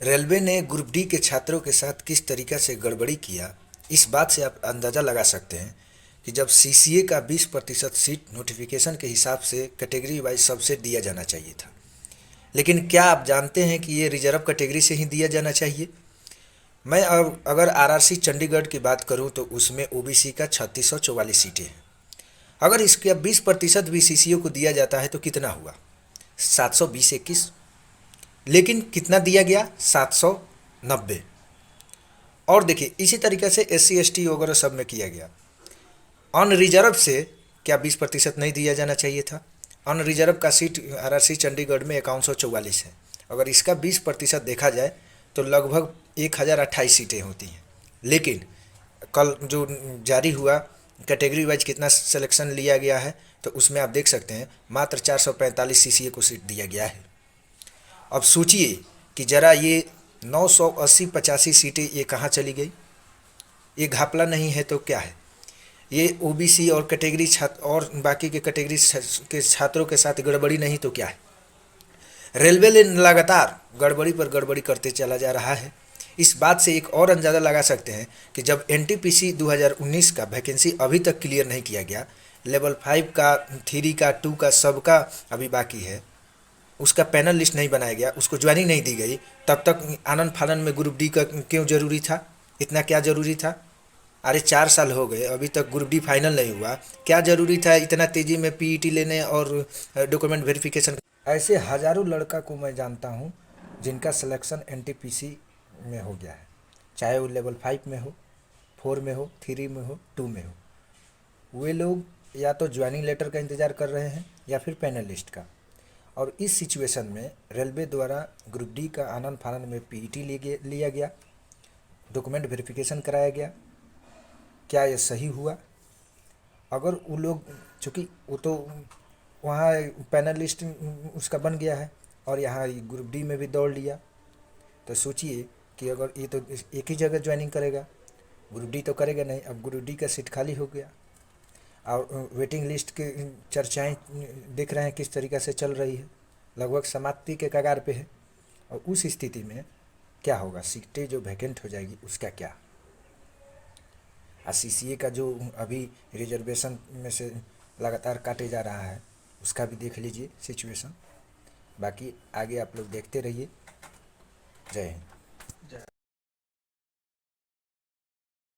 Railway ने group D के छात्रों के साथ किस तरीक़ा से गड़बड़ी किया, इस बात से आप अंदाज़ा लगा सकते हैं कि जब सीसीए का 20% सीट नोटिफिकेशन के हिसाब से कैटेगरी वाइज सबसे दिया जाना चाहिए था। लेकिन क्या आप जानते हैं कि ये रिजर्व कैटेगरी से ही दिया जाना चाहिए? मैं अब अगर आरआरसी चंडीगढ़ की बात करूं तो उसमें ओबीसी का 3644 सीटें हैं। अगर इसके 20% भी सीसीओ को दिया जाता है तो कितना हुआ? 720-21। लेकिन कितना दिया गया? 790। और देखिए इसी तरीके से एससी एसटी वगैरह सब में किया गया। अन रिजर्व से क्या 20% नहीं दिया जाना चाहिए था? अन रिजर्व का सीट आरआरसी चंडीगढ़ में 5144 है। अगर इसका 20% देखा जाए तो लगभग 1028 सीटें होती हैं। लेकिन कल जो जारी हुआ कैटेगरी वाइज कितना सिलेक्शन लिया गया है तो उसमें आप देख सकते हैं मात्र 445 सीसीए को सीट दिया गया है। अब सोचिए कि ज़रा ये 980-85 सीटें ये कहाँ चली गई? ये घपला नहीं है तो क्या है? ये ओबीसी और कैटेगरी छात्र और बाकी के कैटेगरी के छात्रों के साथ गड़बड़ी नहीं तो क्या है? रेलवे ने लगातार गड़बड़ी पर गड़बड़ी करते चला जा रहा है। इस बात से एक और अंदाज़ा लगा सकते हैं कि जब एनटीपीसी 2019 का वैकेंसी अभी तक क्लियर नहीं किया गया, लेवल 5 का, 3 का, 2 का, सबका अभी बाकी है, उसका पैनल लिस्ट नहीं बनाया गया, उसको ज्वाइनिंग नहीं दी गई, तब तक आनन फानन में ग्रुप डी का क्यों ज़रूरी था? इतना क्या ज़रूरी था? अरे 4 साल हो गए अभी तक ग्रुप डी फाइनल नहीं हुआ, क्या ज़रूरी था इतना तेज़ी में पीईटी लेने और डॉक्यूमेंट वेरिफिकेशन? ऐसे हज़ारों लड़का को मैं जानता हूँ जिनका सिलेक्शन एनटीपीसी में हो गया है, चाहे वो लेवल 5 में हो, 4 में हो, 3 में हो, 2 में हो। वे लोग या तो ज्वाइनिंग लेटर का इंतज़ार कर रहे हैं या फिर पैनल लिस्ट का। और इस सिचुएशन में रेलवे द्वारा ग्रुप डी का आनन फानन में पीईटी लिया गया, डॉक्यूमेंट वेरिफिकेशन कराया गया। क्या ये सही हुआ? अगर वो लोग, चूँकि वो तो वहाँ पैनल लिस्ट उसका बन गया है और यहाँ ग्रुप डी में भी दौड़ लिया, तो सोचिए कि अगर ये तो एक ही जगह ज्वाइनिंग करेगा, ग्रुप डी तो करेगा नहीं। अब ग्रुप डी का सीट खाली हो गया और वेटिंग लिस्ट की चर्चाएं देख रहे हैं किस तरीक़े से चल रही है, लगभग समाप्ति के कगार पे है। और उस स्थिति में क्या होगा? सीटें जो वैकेंट हो जाएगी उसका क्या? और सीसीए का जो अभी रिजर्वेशन में से लगातार काटे जा रहा है उसका भी देख लीजिए सिचुएशन। बाकी आगे आप लोग देखते रहिए। जय हिंद।